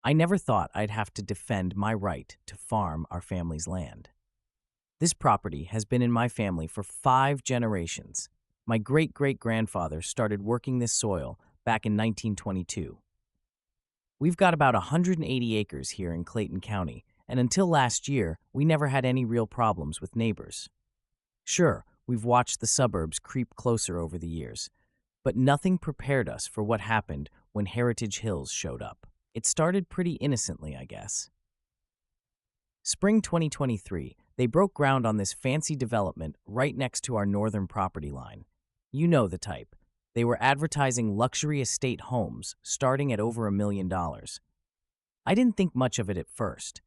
I never thought I'd have to defend my right to farm our family's land. This property has been in my family for 5 generations. My great-great-grandfather started working this soil back in 1922. We've got about 180 acres here in Clayton County, and until last year, we never had any real problems with neighbors. Sure, we've watched the suburbs creep closer over the years, but nothing prepared us for what happened when Heritage Hills showed up. It started pretty innocently, I guess. Spring 2023, they broke ground on this fancy development right next to our northern property line. You know the type. They were advertising luxury estate homes starting at over $1 million. I didn't think much of it at first.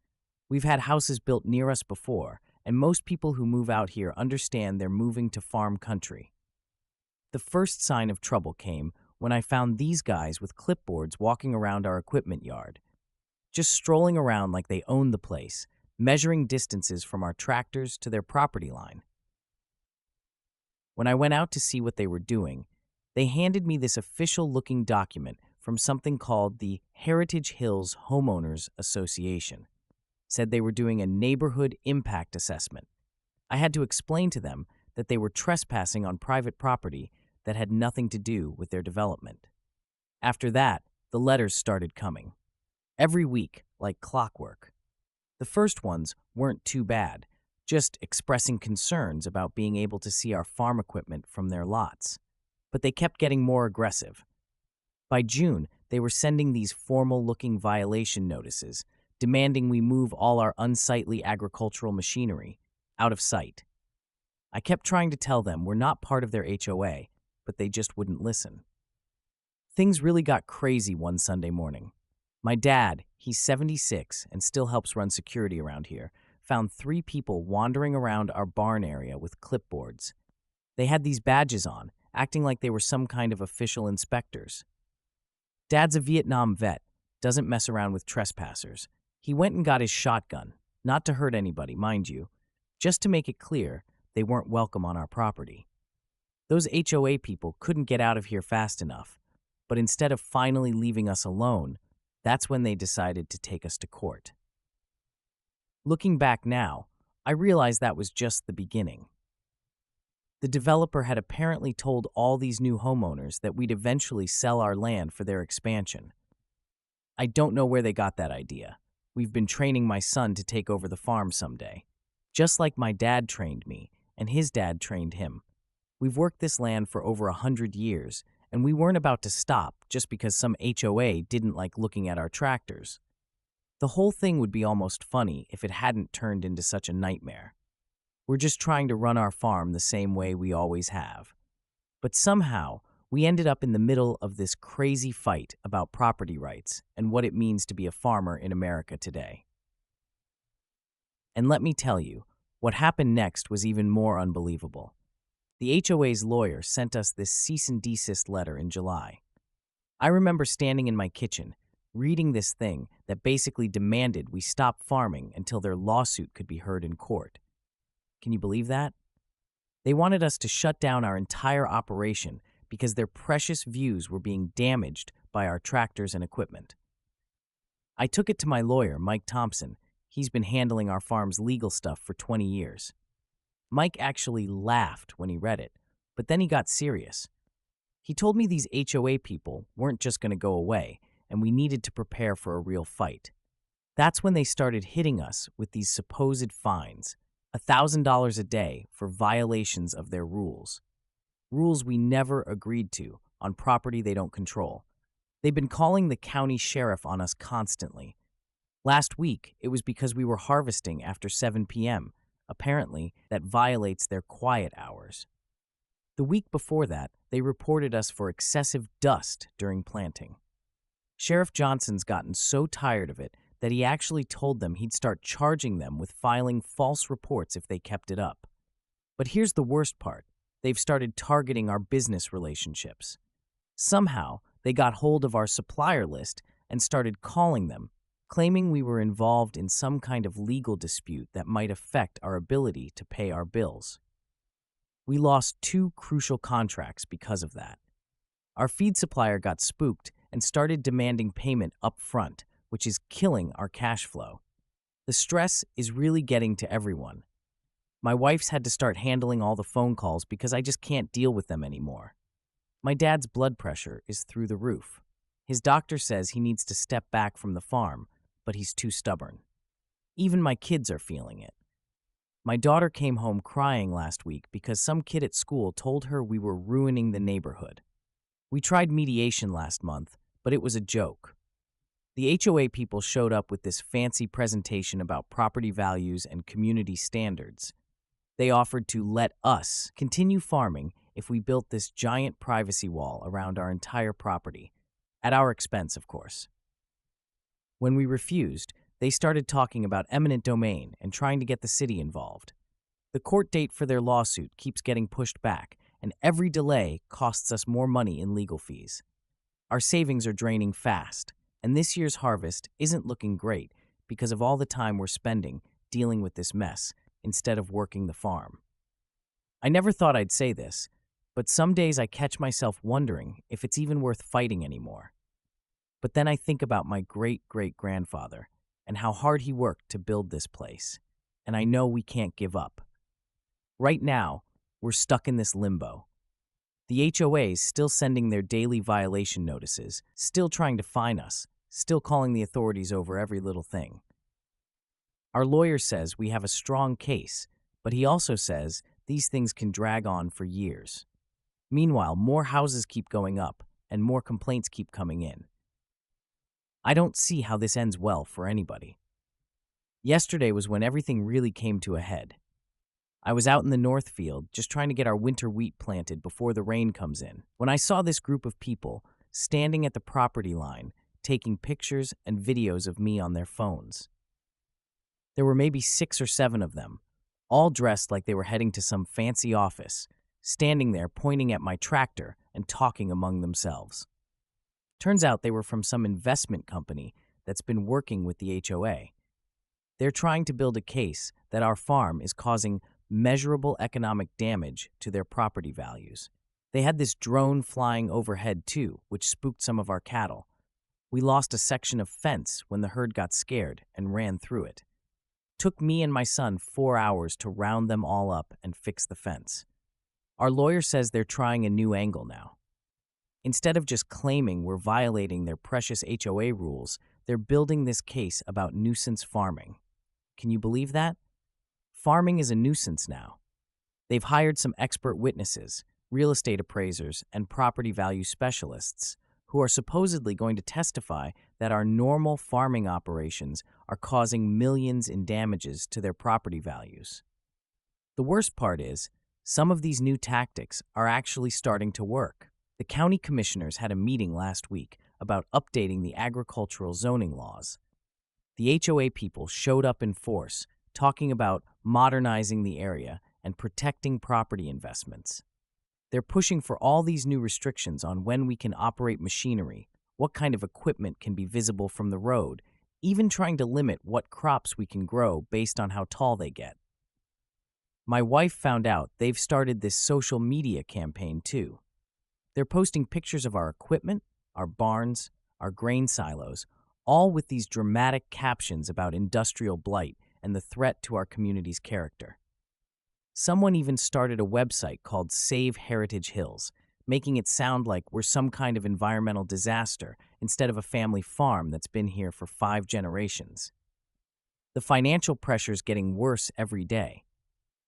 We've had houses built near us before, and most people who move out here understand they're moving to farm country. The first sign of trouble came when I found these guys with clipboards walking around our equipment yard, just strolling around like they owned the place, measuring distances from our tractors to their property line. When I went out to see what they were doing, they handed me this official-looking document from something called the Heritage Hills Homeowners Association. Said they were doing a neighborhood impact assessment. I had to explain to them that they were trespassing on private property that had nothing to do with their development. After that, the letters started coming. Every week, like clockwork. The first ones weren't too bad, just expressing concerns about being able to see our farm equipment from their lots. But they kept getting more aggressive. By June, they were sending these formal-looking violation notices, demanding we move all our unsightly agricultural machinery out of sight. I kept trying to tell them we're not part of their HOA, but they just wouldn't listen. Things really got crazy one Sunday morning. My dad, he's 76 and still helps run security around here, found 3 people wandering around our barn area with clipboards. They had these badges on, acting like they were some kind of official inspectors. Dad's a Vietnam vet, doesn't mess around with trespassers. He went and got his shotgun, not to hurt anybody, mind you, just to make it clear they weren't welcome on our property. Those HOA people couldn't get out of here fast enough, but instead of finally leaving us alone, that's when they decided to take us to court. Looking back now, I realize that was just the beginning. The developer had apparently told all these new homeowners that we'd eventually sell our land for their expansion. I don't know where they got that idea. We've been training my son to take over the farm someday, just like my dad trained me, and his dad trained him. We've worked this land for over 100 years, and we weren't about to stop just because some HOA didn't like looking at our tractors. The whole thing would be almost funny if it hadn't turned into such a nightmare. We're just trying to run our farm the same way we always have. But somehow, we ended up in the middle of this crazy fight about property rights and what it means to be a farmer in America today. And let me tell you, what happened next was even more unbelievable. The HOA's lawyer sent us this cease and desist letter in July. I remember standing in my kitchen, reading this thing that basically demanded we stop farming until their lawsuit could be heard in court. Can you believe that? They wanted us to shut down our entire operation because their precious views were being damaged by our tractors and equipment. I took it to my lawyer, Mike Thompson. He's been handling our farm's legal stuff for 20 years. Mike actually laughed when he read it, but then he got serious. He told me these HOA people weren't just going to go away, and we needed to prepare for a real fight. That's when they started hitting us with these supposed fines, $1,000 a day for violations of their rules. Rules we never agreed to on property they don't control. They've been calling the county sheriff on us constantly. Last week, it was because we were harvesting after 7 p.m. Apparently, that violates their quiet hours. The week before that, they reported us for excessive dust during planting. Sheriff Johnson's gotten so tired of it that he actually told them he'd start charging them with filing false reports if they kept it up. But here's the worst part. They've started targeting our business relationships. Somehow, they got hold of our supplier list and started calling them, claiming we were involved in some kind of legal dispute that might affect our ability to pay our bills. We lost 2 crucial contracts because of that. Our feed supplier got spooked and started demanding payment up front, which is killing our cash flow. The stress is really getting to everyone. My wife's had to start handling all the phone calls because I just can't deal with them anymore. My dad's blood pressure is through the roof. His doctor says he needs to step back from the farm, but he's too stubborn. Even my kids are feeling it. My daughter came home crying last week because some kid at school told her we were ruining the neighborhood. We tried mediation last month, but it was a joke. The HOA people showed up with this fancy presentation about property values and community standards. They offered to let us continue farming if we built this giant privacy wall around our entire property, at our expense, of course. When we refused, they started talking about eminent domain and trying to get the city involved. The court date for their lawsuit keeps getting pushed back, and every delay costs us more money in legal fees. Our savings are draining fast, and this year's harvest isn't looking great because of all the time we're spending dealing with this mess instead of working the farm. I never thought I'd say this, but some days I catch myself wondering if it's even worth fighting anymore. But then I think about my great-great-grandfather and how hard he worked to build this place, and I know we can't give up. Right now, we're stuck in this limbo. The HOA's still sending their daily violation notices, still trying to fine us, still calling the authorities over every little thing. Our lawyer says we have a strong case, but he also says these things can drag on for years. Meanwhile, more houses keep going up, and more complaints keep coming in. I don't see how this ends well for anybody. Yesterday was when everything really came to a head. I was out in the north field just trying to get our winter wheat planted before the rain comes in, when I saw this group of people standing at the property line taking pictures and videos of me on their phones. There were maybe 6 or 7 of them, all dressed like they were heading to some fancy office, standing there pointing at my tractor and talking among themselves. Turns out they were from some investment company that's been working with the HOA. They're trying to build a case that our farm is causing measurable economic damage to their property values. They had this drone flying overhead too, which spooked some of our cattle. We lost a section of fence when the herd got scared and ran through it. Took me and my son 4 hours to round them all up and fix the fence. Our lawyer says they're trying a new angle now. Instead of just claiming we're violating their precious HOA rules, they're building this case about nuisance farming. Can you believe that? Farming is a nuisance now. They've hired some expert witnesses, real estate appraisers, and property value specialists who are supposedly going to testify that our normal farming operations are causing millions in damages to their property values. The worst part is, some of these new tactics are actually starting to work. The county commissioners had a meeting last week about updating the agricultural zoning laws. The HOA people showed up in force, talking about modernizing the area and protecting property investments. They're pushing for all these new restrictions on when we can operate machinery, what kind of equipment can be visible from the road, even trying to limit what crops we can grow based on how tall they get. My wife found out they've started this social media campaign too. They're posting pictures of our equipment, our barns, our grain silos, all with these dramatic captions about industrial blight and the threat to our community's character. Someone even started a website called Save Heritage Hills, making it sound like we're some kind of environmental disaster instead of a family farm that's been here for 5 generations. The financial pressure's getting worse every day.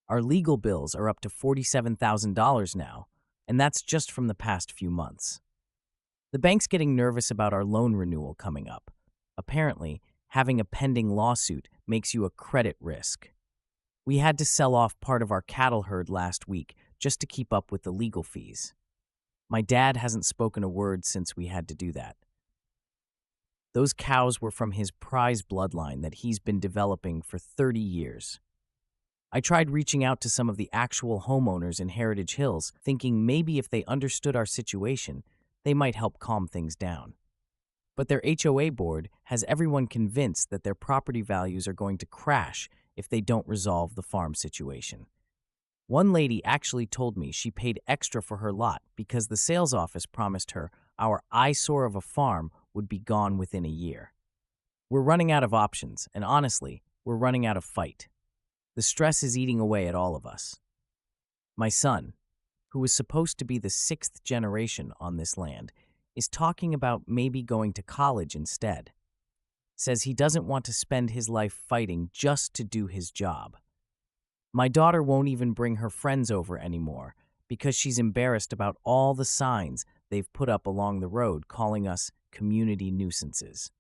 Our legal bills are up to $47,000 now, and that's just from the past few months. The bank's getting nervous about our loan renewal coming up. Apparently, having a pending lawsuit makes you a credit risk. We had to sell off part of our cattle herd last week just to keep up with the legal fees. My dad hasn't spoken a word since we had to do that. Those cows were from his prize bloodline that he's been developing for 30 years. I tried reaching out to some of the actual homeowners in Heritage Hills, thinking maybe if they understood our situation, they might help calm things down. But their HOA board has everyone convinced that their property values are going to crash if they don't resolve the farm situation. One lady actually told me she paid extra for her lot because the sales office promised her our eyesore of a farm would be gone within a year. We're running out of options, and honestly, we're running out of fight. The stress is eating away at all of us. My son, who was supposed to be the sixth generation on this land, is talking about maybe going to college instead. Says he doesn't want to spend his life fighting just to do his job. My daughter won't even bring her friends over anymore because she's embarrassed about all the signs they've put up along the road calling us community nuisances.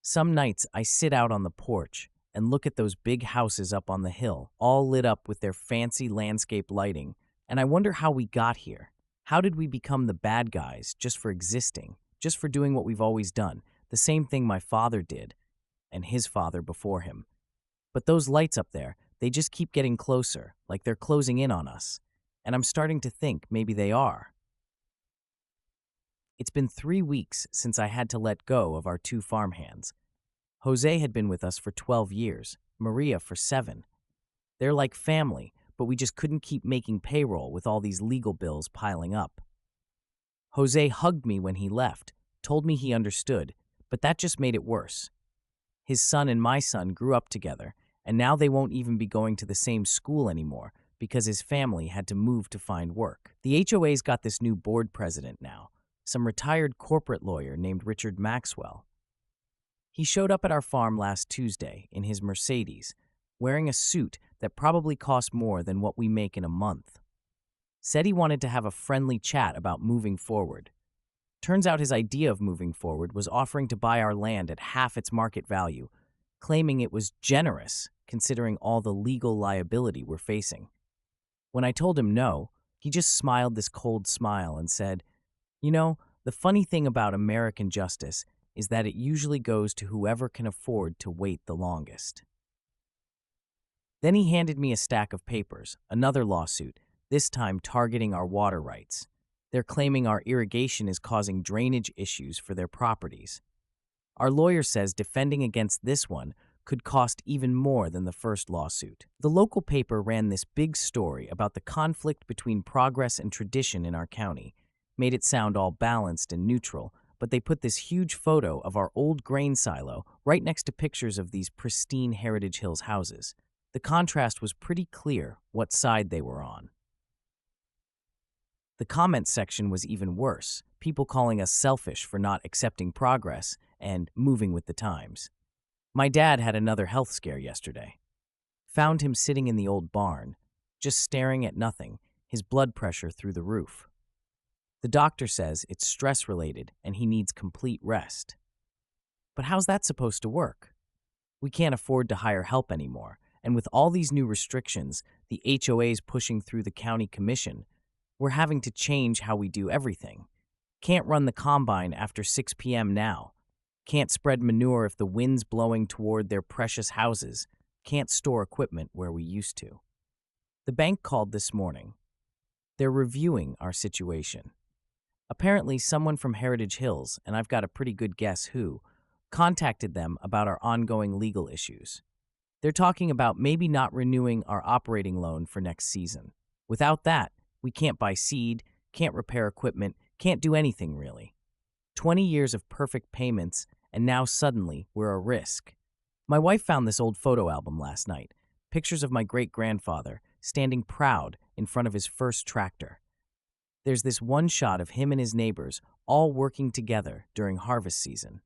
Some nights I sit out on the porch and look at those big houses up on the hill, all lit up with their fancy landscape lighting, and I wonder how we got here. How did we become the bad guys just for existing, just for doing what we've always done, the same thing my father did and his father before him? But those lights up there, they just keep getting closer, like they're closing in on us, and I'm starting to think maybe they are. It's been 3 weeks since I had to let go of our 2 farmhands. Jose had been with us for 12 years, Maria for 7. They're like family, but we just couldn't keep making payroll with all these legal bills piling up. Jose hugged me when he left, told me he understood, but that just made it worse. His son and my son grew up together, and now they won't even be going to the same school anymore because his family had to move to find work. The HOA's got this new board president now, some retired corporate lawyer named Richard Maxwell. He showed up at our farm last Tuesday in his Mercedes, wearing a suit that probably cost more than what we make in a month. Said he wanted to have a friendly chat about moving forward. Turns out his idea of moving forward was offering to buy our land at half its market value, claiming it was generous considering all the legal liability we're facing. When I told him no, he just smiled this cold smile and said, "You know, the funny thing about American justice is that it usually goes to whoever can afford to wait the longest." Then he handed me a stack of papers, another lawsuit, this time targeting our water rights. They're claiming our irrigation is causing drainage issues for their properties. Our lawyer says defending against this one could cost even more than the first lawsuit. The local paper ran this big story about the conflict between progress and tradition in our county, made it sound all balanced and neutral, but they put this huge photo of our old grain silo right next to pictures of these pristine Heritage Hills houses. The contrast was pretty clear what side they were on. The comment section was even worse, people calling us selfish for not accepting progress and moving with the times. My dad had another health scare yesterday. Found him sitting in the old barn, just staring at nothing, his blood pressure through the roof. The doctor says it's stress-related and he needs complete rest. But how's that supposed to work? We can't afford to hire help anymore, and with all these new restrictions, the HOA's pushing through the county commission, we're having to change how we do everything. Can't run the combine after 6 p.m. now. Can't spread manure if the wind's blowing toward their precious houses. Can't store equipment where we used to. The bank called this morning. They're reviewing our situation. Apparently, someone from Heritage Hills, and I've got a pretty good guess who, contacted them about our ongoing legal issues. They're talking about maybe not renewing our operating loan for next season. Without that, we can't buy seed, can't repair equipment, can't do anything really. 20 years of perfect payments, and now suddenly we're a risk. My wife found this old photo album last night, pictures of my great-grandfather standing proud in front of his first tractor. There's this one shot of him and his neighbors all working together during harvest season.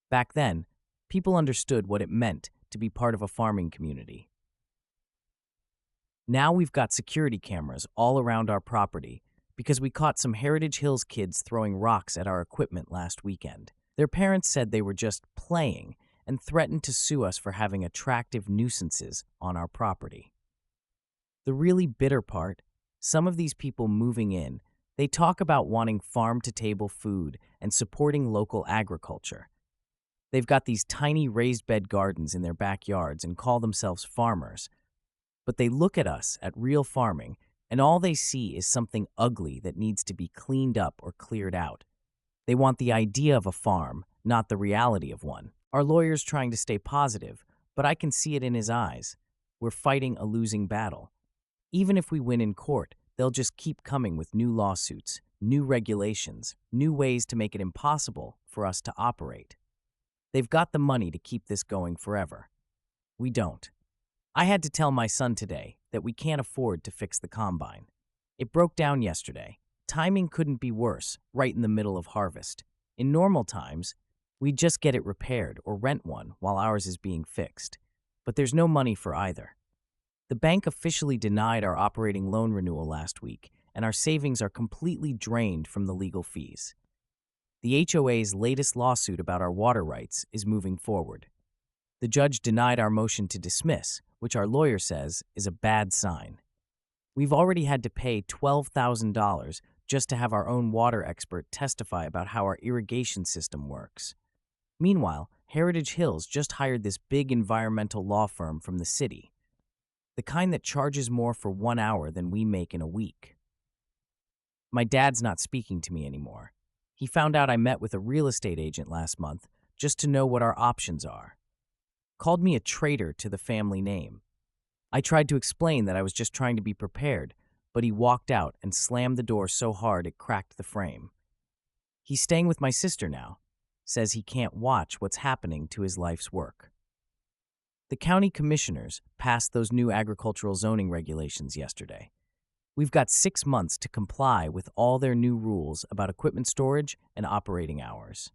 Back then, people understood what it meant to be part of a farming community. Now we've got security cameras all around our property because we caught some Heritage Hills kids throwing rocks at our equipment last weekend. Their parents said they were just playing and threatened to sue us for having attractive nuisances on our property. The really bitter part, some of these people moving in, they talk about wanting farm-to-table food and supporting local agriculture. They've got these tiny raised bed gardens in their backyards and call themselves farmers. But they look at us, at real farming, and all they see is something ugly that needs to be cleaned up or cleared out. They want the idea of a farm, not the reality of one. Our lawyer's trying to stay positive, but I can see it in his eyes. We're fighting a losing battle. Even if we win in court, they'll just keep coming with new lawsuits, new regulations, new ways to make it impossible for us to operate. They've got the money to keep this going forever. We don't. I had to tell my son today that we can't afford to fix the combine. It broke down yesterday. Timing couldn't be worse, right in the middle of harvest. In normal times, we'd just get it repaired or rent one while ours is being fixed. But there's no money for either. The bank officially denied our operating loan renewal last week, and our savings are completely drained from the legal fees. The HOA's latest lawsuit about our water rights is moving forward. The judge denied our motion to dismiss, which our lawyer says is a bad sign. We've already had to pay $12,000 just to have our own water expert testify about how our irrigation system works. Meanwhile, Heritage Hills just hired this big environmental law firm from the city, the kind that charges more for 1 hour than we make in a week. My dad's not speaking to me anymore. He found out I met with a real estate agent last month just to know what our options are. Called me a traitor to the family name. I tried to explain that I was just trying to be prepared, but he walked out and slammed the door so hard it cracked the frame. He's staying with my sister now. Says he can't watch what's happening to his life's work. The county commissioners passed those new agricultural zoning regulations yesterday. We've got 6 months to comply with all their new rules about equipment storage and operating hours.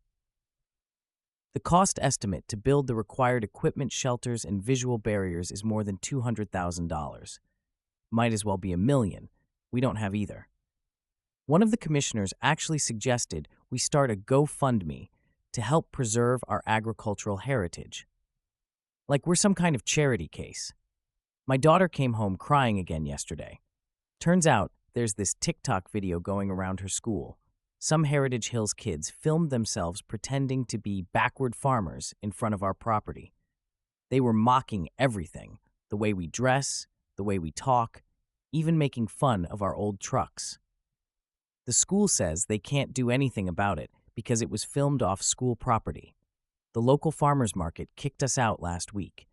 The cost estimate to build the required equipment, shelters, and visual barriers is more than $200,000. Might as well be $1 million. We don't have either. One of the commissioners actually suggested we start a GoFundMe to help preserve our agricultural heritage. Like we're some kind of charity case. My daughter came home crying again yesterday. Turns out there's this TikTok video going around her school. Some Heritage Hills kids filmed themselves pretending to be backward farmers in front of our property. They were mocking everything, the way we dress, the way we talk, even making fun of our old trucks. The school says they can't do anything about it because it was filmed off school property. The local farmers market kicked us out last week.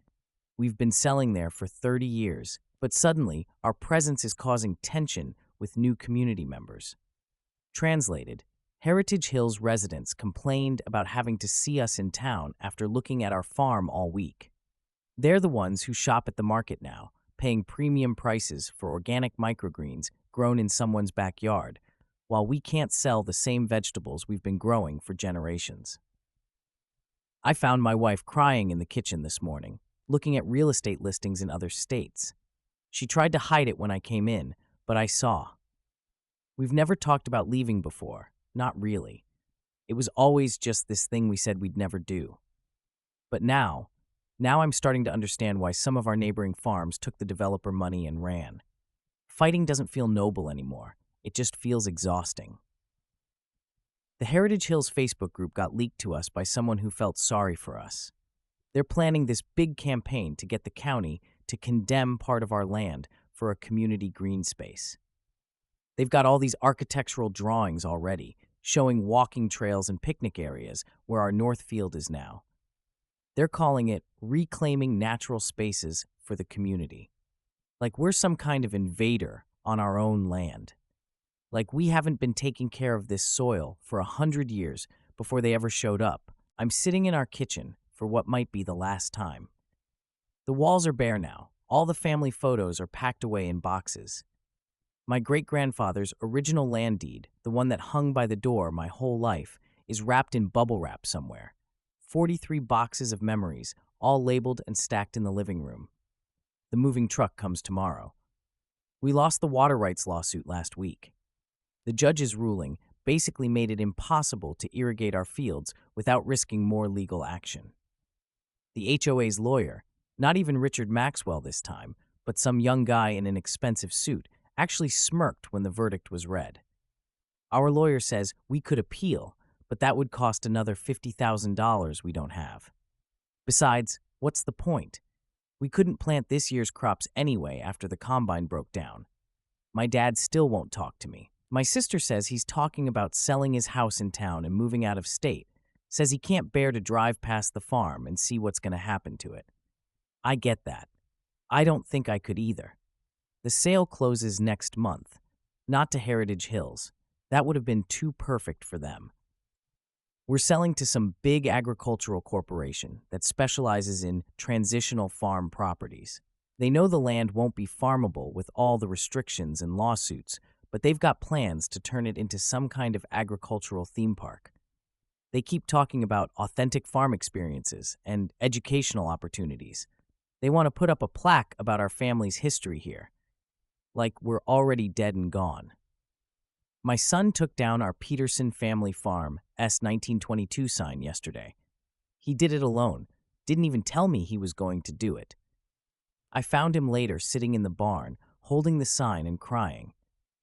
We've been selling there for 30 years, but suddenly our presence is causing tension with new community members. Translated, Heritage Hills residents complained about having to see us in town after looking at our farm all week. They're the ones who shop at the market now, paying premium prices for organic microgreens grown in someone's backyard, while we can't sell the same vegetables we've been growing for generations. I found my wife crying in the kitchen this morning, looking at real estate listings in other states. She tried to hide it when I came in, but I saw. We've never talked about leaving before, not really. It was always just this thing we said we'd never do. But now I'm starting to understand why some of our neighboring farms took the developer money and ran. Fighting doesn't feel noble anymore. It just feels exhausting. The Heritage Hills Facebook group got leaked to us by someone who felt sorry for us. They're planning this big campaign to get the county to condemn part of our land for a community green space. They've got all these architectural drawings already, showing walking trails and picnic areas where our north field is now. They're calling it Reclaiming Natural Spaces for the Community. Like we're some kind of invader on our own land. Like we haven't been taking care of this soil for 100 years before they ever showed up. I'm sitting in our kitchen for what might be the last time. The walls are bare now. All the family photos are packed away in boxes. My great-grandfather's original land deed, the one that hung by the door my whole life, is wrapped in bubble wrap somewhere. 43 boxes of memories, all labeled and stacked in the living room. The moving truck comes tomorrow. We lost the water rights lawsuit last week. The judge's ruling basically made it impossible to irrigate our fields without risking more legal action. The HOA's lawyer, not even Richard Maxwell this time, but some young guy in an expensive suit, actually smirked when the verdict was read. Our lawyer says we could appeal, but that would cost another $50,000 we don't have. Besides, what's the point? We couldn't plant this year's crops anyway after the combine broke down. My dad still won't talk to me. My sister says he's talking about selling his house in town and moving out of state, says he can't bear to drive past the farm and see what's going to happen to it. I get that. I don't think I could either. The sale closes next month, not to Heritage Hills. That would have been too perfect for them. We're selling to some big agricultural corporation that specializes in transitional farm properties. They know the land won't be farmable with all the restrictions and lawsuits, but they've got plans to turn it into some kind of agricultural theme park. They keep talking about authentic farm experiences and educational opportunities. They want to put up a plaque about our family's history here, like we're already dead and gone. My son took down our Peterson Family Farm S 1922 sign yesterday. He did it alone, didn't even tell me he was going to do it. I found him later sitting in the barn, holding the sign and crying.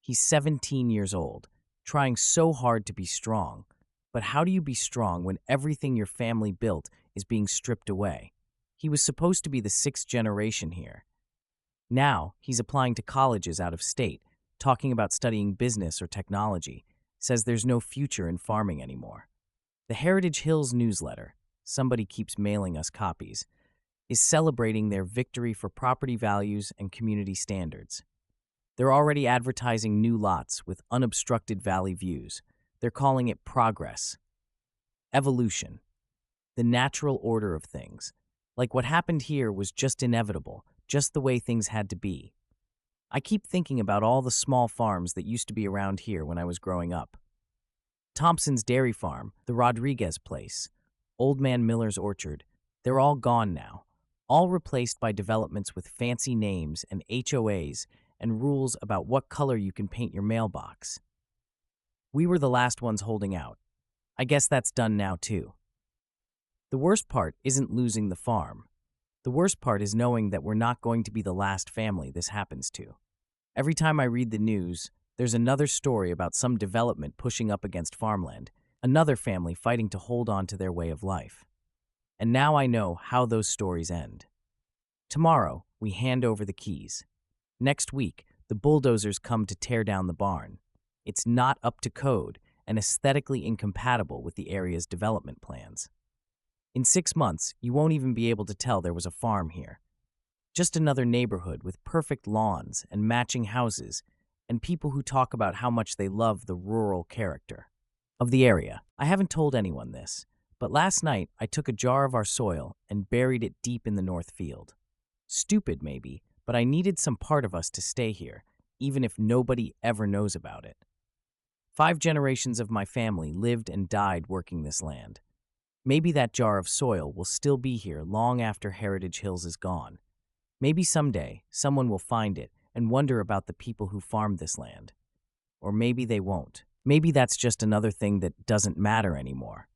He's 17 years old, trying so hard to be strong. But how do you be strong when everything your family built is being stripped away? He was supposed to be the sixth generation here. Now, he's applying to colleges out of state, talking about studying business or technology, says there's no future in farming anymore. The Heritage Hills newsletter, somebody keeps mailing us copies, is celebrating their victory for property values and community standards. They're already advertising new lots with unobstructed valley views. They're calling it progress, evolution, the natural order of things. Like what happened here was just inevitable, just the way things had to be. I keep thinking about all the small farms that used to be around here when I was growing up. Thompson's Dairy Farm, the Rodriguez Place, Old Man Miller's Orchard, they're all gone now, all replaced by developments with fancy names and HOAs and rules about what color you can paint your mailbox. We were the last ones holding out. I guess that's done now too. The worst part isn't losing the farm. The worst part is knowing that we're not going to be the last family this happens to. Every time I read the news, there's another story about some development pushing up against farmland, another family fighting to hold on to their way of life. And now I know how those stories end. Tomorrow, we hand over the keys. Next week, the bulldozers come to tear down the barn. It's not up to code and aesthetically incompatible with the area's development plans. In 6 months, you won't even be able to tell there was a farm here. Just another neighborhood with perfect lawns and matching houses and people who talk about how much they love the rural character of the area. I haven't told anyone this, but last night I took a jar of our soil and buried it deep in the north field. Stupid maybe, but I needed some part of us to stay here, even if nobody ever knows about it. 5 generations of my family lived and died working this land. Maybe that jar of soil will still be here long after Heritage Hills is gone. Maybe someday someone will find it and wonder about the people who farmed this land. Or maybe they won't. Maybe that's just another thing that doesn't matter anymore.